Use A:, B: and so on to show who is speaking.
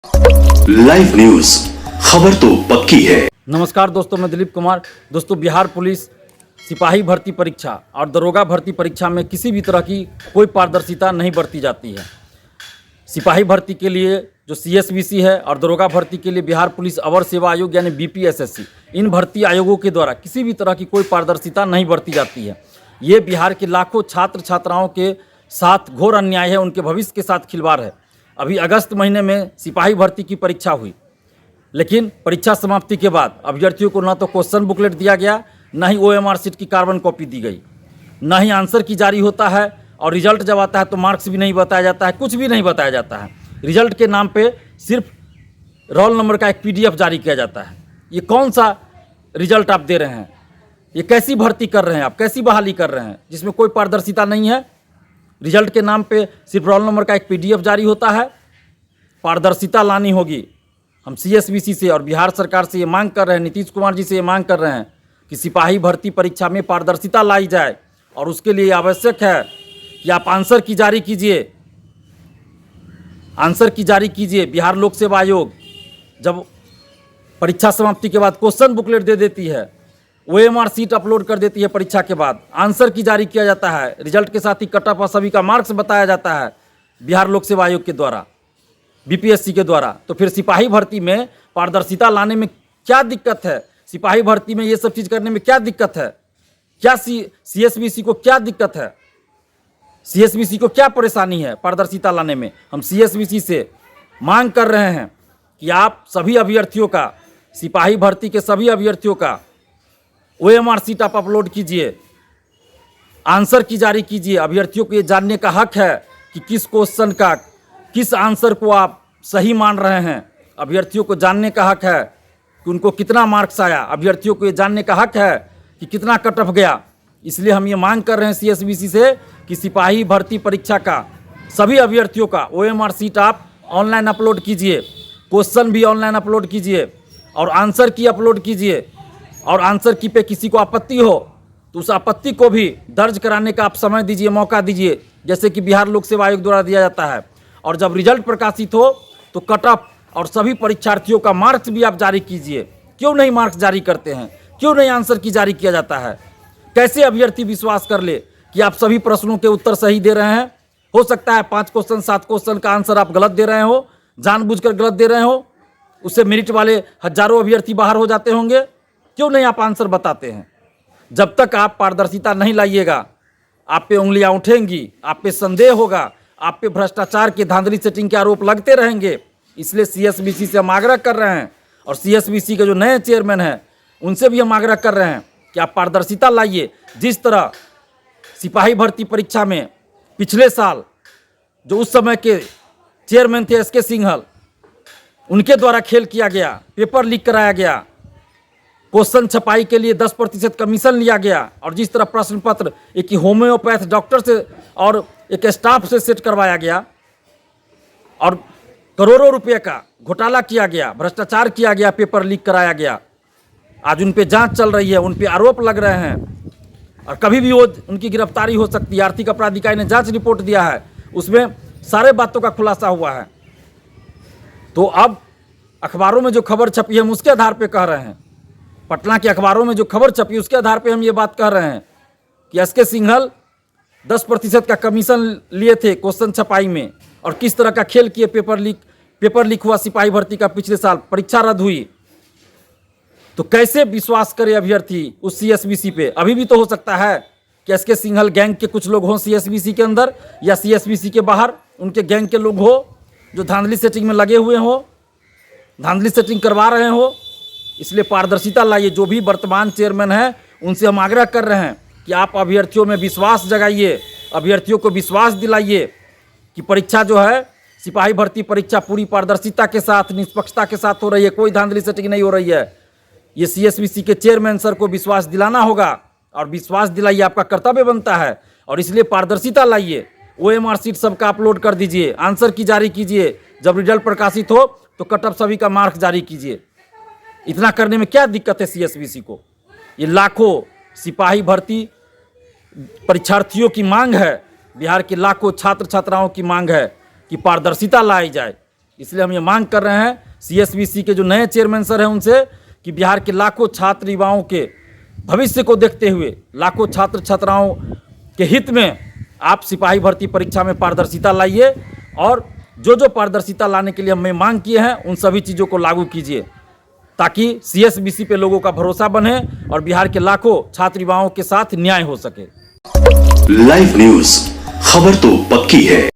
A: Live news, खबर तो पक्की है।
B: नमस्कार दोस्तों, मैं दिलीप कुमार। दोस्तों, बिहार पुलिस सिपाही भर्ती परीक्षा और दरोगा भर्ती परीक्षा में किसी भी तरह की कोई पारदर्शिता नहीं बरती जाती है। सिपाही भर्ती के लिए जो CSBC है और दरोगा भर्ती के लिए बिहार पुलिस अवर सेवा आयोग यानी BPSSC, इन भर्ती आयोगों के द्वारा किसी भी तरह की कोई पारदर्शिता नहीं बरती जाती है। ये बिहार के लाखों छात्र छात्राओं के साथ घोर अन्याय है, उनके भविष्य के साथ खिलवाड़ है। अभी अगस्त महीने में सिपाही भर्ती की परीक्षा हुई, लेकिन परीक्षा समाप्ति के बाद अभ्यर्थियों को न तो क्वेश्चन बुकलेट दिया गया, न ही OMR शीट की कार्बन कॉपी दी गई, न ही आंसर की जारी होता है, और रिजल्ट जब आता है तो मार्क्स भी नहीं बताया जाता है, कुछ भी नहीं बताया जाता है। रिजल्ट के नाम पे सिर्फ रोल नंबर का एक PDF जारी किया जाता है। ये कौन सा रिजल्ट आप दे रहे हैं? ये कैसी भर्ती कर रहे हैं आप? कैसी बहाली कर रहे हैं जिसमें कोई पारदर्शिता नहीं है? रिजल्ट के नाम पे सिर्फ रोल नंबर का एक PDF जारी होता है। पारदर्शिता लानी होगी। हम CSBC से और बिहार सरकार से ये मांग कर रहे हैं, नीतीश कुमार जी से ये मांग कर रहे हैं कि सिपाही भर्ती परीक्षा में पारदर्शिता लाई जाए, और उसके लिए आवश्यक है कि आप आंसर की जारी कीजिए। आंसर की जारी कीजिए। बिहार लोक सेवा आयोग जब परीक्षा समाप्ति के बाद क्वेश्चन बुकलेट दे देती है, OMR शीट अपलोड कर देती है, परीक्षा के बाद आंसर की जारी किया जाता है, रिजल्ट के साथ ही कट ऑफ और सभी का मार्क्स बताया जाता है बिहार लोक सेवा आयोग के द्वारा, BPSC के द्वारा, तो फिर सिपाही भर्ती में पारदर्शिता लाने में क्या दिक्कत है? सिपाही भर्ती में ये सब चीज़ करने में क्या दिक्कत है? क्या CSBC को क्या दिक्कत है? CSBC को क्या परेशानी है पारदर्शिता लाने में? हम CSBC से मांग कर रहे हैं कि आप सभी अभ्यर्थियों का, सिपाही भर्ती के सभी अभ्यर्थियों का OMR शीट आप अपलोड कीजिए, आंसर की जारी कीजिए। अभ्यर्थियों को ये जानने का हक है कि किस क्वेश्चन का, किस आंसर को आप सही मान रहे हैं। अभ्यर्थियों को जानने का हक है कि उनको कितना मार्क्स आया। अभ्यर्थियों को ये जानने का हक है कि कितना कट ऑफ गया। इसलिए हम ये मांग कर रहे हैं CSBC से कि सिपाही भर्ती परीक्षा का सभी अभ्यर्थियों का OMR शीट आप ऑनलाइन अपलोड कीजिए, क्वेश्चन भी ऑनलाइन अपलोड कीजिए, और आंसर की अपलोड कीजिए। और आंसर की पे किसी को आपत्ति हो तो उस आपत्ति को भी दर्ज कराने का आप समय दीजिए, मौका दीजिए, जैसे कि बिहार लोक सेवा आयोग द्वारा दिया जाता है। और जब रिजल्ट प्रकाशित हो तो कट ऑफ और सभी परीक्षार्थियों का मार्क्स भी आप जारी कीजिए। क्यों नहीं मार्क्स जारी करते हैं? क्यों नहीं आंसर की जारी किया जाता है? कैसे अभ्यर्थी विश्वास कर ले कि आप सभी प्रश्नों के उत्तर सही दे रहे हैं? हो सकता है 5 क्वेश्चन 7 क्वेश्चन का आंसर आप गलत दे रहे हो, जानबूझकर गलत दे रहे हो, उससे मेरिट वाले हजारों अभ्यर्थी बाहर हो जाते होंगे। क्यों नहीं आप आंसर बताते हैं? जब तक आप पारदर्शिता नहीं लाइएगा, आप पे उंगलियां उठेंगी, आप पे संदेह होगा, आप पे भ्रष्टाचार के, धांधली सेटिंग के आरोप लगते रहेंगे। इसलिए CSBC से हम आग्रह कर रहे हैं, और CSBC के जो नए चेयरमैन हैं उनसे भी हम आग्रह कर रहे हैं कि आप पारदर्शिता लाइए। जिस तरह सिपाही भर्ती परीक्षा में पिछले साल जो उस समय के चेयरमैन थे SK सिंघल, उनके द्वारा खेल किया गया, पेपर लीक कराया गया, क्वेश्चन छपाई के लिए 10% कमीशन लिया गया, और जिस तरह प्रश्न पत्र एक होम्योपैथ डॉक्टर से और एक स्टाफ से सेट करवाया गया, और करोड़ों रुपए का घोटाला किया गया, भ्रष्टाचार किया गया, पेपर लीक कराया गया। आज उन पे जांच चल रही है, उन पे आरोप लग रहे हैं, और कभी भी वो उनकी गिरफ्तारी हो सकती है। आर्थिक अपराध इकाई ने जांच रिपोर्ट दिया है, उसमें सारे बातों का खुलासा हुआ है। तो अब अखबारों में जो खबर छपी है हम उसके आधार पर कह रहे हैं, पटना के अखबारों में जो खबर छपी उसके आधार पे हम ये बात कह रहे हैं कि SK सिंघल 10% का कमीशन लिए थे क्वेश्चन छपाई में, और किस तरह का खेल किए, पेपर लीक हुआ सिपाही भर्ती का। पिछले साल परीक्षा रद्द हुई, तो कैसे विश्वास करे अभ्यर्थी उस CSBC पे? अभी भी तो हो सकता है कि SK सिंघल गैंग के कुछ लोग हों CSBC के अंदर, या CSBC के बाहर उनके गैंग के लोग हो जो धांधली सेटिंग में लगे हुए हो, धांधली सेटिंग करवा रहे हो। इसलिए पारदर्शिता लाइए। जो भी वर्तमान चेयरमैन हैं उनसे हम आग्रह कर रहे हैं कि आप अभ्यर्थियों में विश्वास जगाइए, अभ्यर्थियों को विश्वास दिलाइए कि परीक्षा जो है, सिपाही भर्ती परीक्षा पूरी पारदर्शिता के साथ, निष्पक्षता के साथ हो रही है, कोई धांधली सेटिंग नहीं हो रही है। ये CSBC के चेयरमैन सर को विश्वास दिलाना होगा, और विश्वास दिलाइए, आपका कर्तव्य बनता है। और इसलिए पारदर्शिता लाइए। OMR शीट सबका अपलोड कर दीजिए, आंसर की जारी कीजिए, जब रिजल्ट प्रकाशित हो तो कट ऑफ सभी का मार्क्स जारी कीजिए। इतना करने में क्या दिक्कत है CSBC को? ये लाखों सिपाही भर्ती परीक्षार्थियों की मांग है, बिहार के लाखों छात्र छात्राओं की मांग है कि पारदर्शिता लाई जाए। इसलिए हम ये मांग कर रहे हैं CSBC के जो नए चेयरमैन सर हैं उनसे कि बिहार के लाखों छात्र युवाओं के भविष्य को देखते हुए, लाखों छात्र छात्राओं के हित में आप सिपाही भर्ती परीक्षा में पारदर्शिता लाइए और जो पारदर्शिता लाने के लिए हमने मांग किए हैं उन सभी चीज़ों को लागू कीजिए, ताकि CSBC पे लोगों का भरोसा बने और बिहार के लाखों छात्र युवाओं के साथ न्याय हो सके।
A: लाइव न्यूज, खबर तो पक्की है।